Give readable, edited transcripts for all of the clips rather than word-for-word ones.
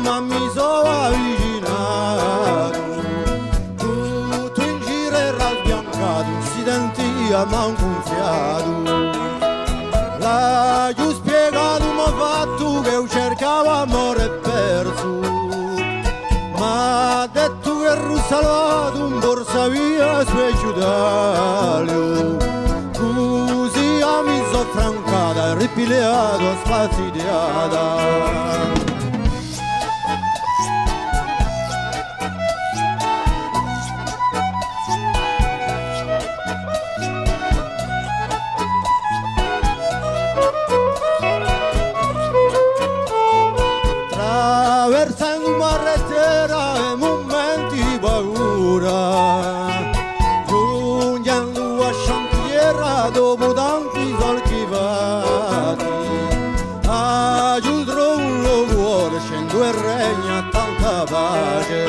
Ma mi sono avvicinato, tutto in giro era sbiancato, non si sentiva manco un fiato. L'ho spiegato, mi ha fatto che io cercavo amore perso, ma ha detto che ero salvato in borsa via speciale. Così mi sono francata, ripigliato, spaziata. Attraversando una carretera e momenti di paura, giungendo a Sciantiera dopo tanti solchi fatti, aiuto un cuore, scendo e regna tanta pace.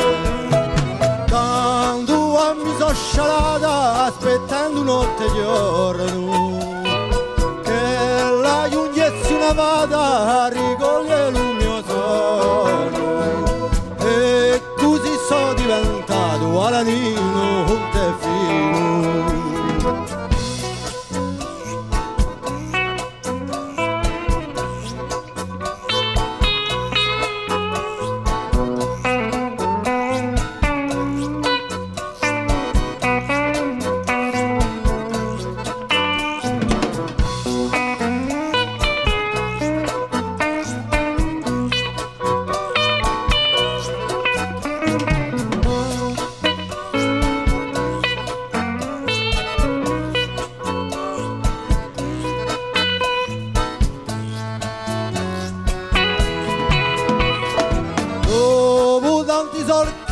Tanto mi sono scialata aspettando notte e giorno, che la giungessi una vada a ricogliere il mio sogno, e così sono diventato alanino e fino.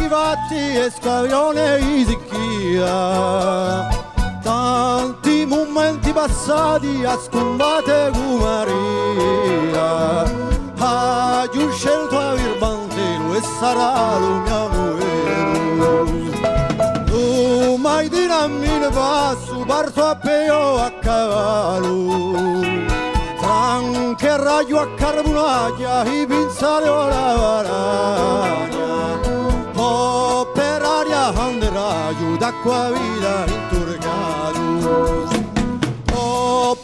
Fatti e scaglione di sicchia, tanti momenti passati a scombate con Maria, ho scelto a Virbantino e sarà lo mio amore. Tu mai di nammine passo, parto a peo a cavallo, anche raggio a carbonaglia, i pinzali o la varagna. Per aria anderaio d'acqua vita intorcato,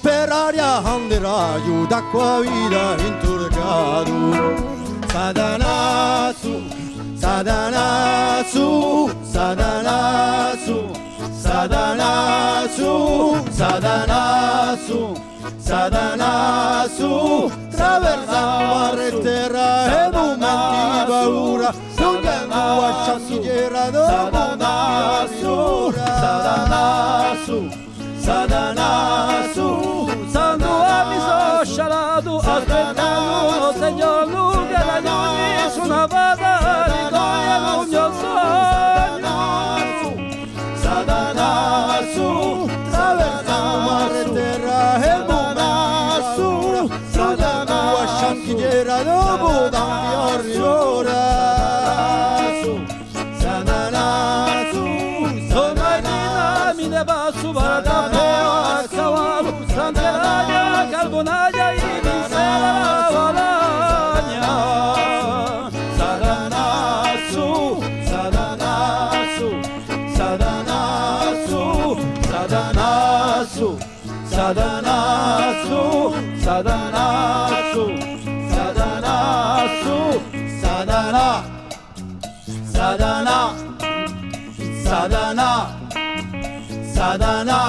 per aria anderaio d'acqua vita intorcato. Satanasu, Satanasu, Satanasu, Satanasu, Satanasu, Satanasu, traversava la terra e momenti di paura, giungendo a Sciantiera dopo Satanasu, Satanasu, Satanasu, Santo mi sono scialato, aspettando il Signor Luca, la giugni su una vada, ricogliere un mio sogno. Satanasu, traversava la terra e momenti giungendo a Sciantiera dopo tanti orri ora. Passo para tapeo a cavallo, Sant'Elaria, Carbonaglia e Misera Valagna. Satanasu, Satanasu, Satanasu, Satanasu, Satanasu, Satanasu, Satanasu, Sadana, Sadana, Sadana. Sadana,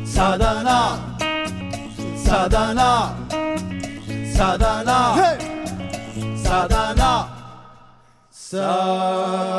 Sadana, Sadana, Sadana, hey! Sadana, Sadana.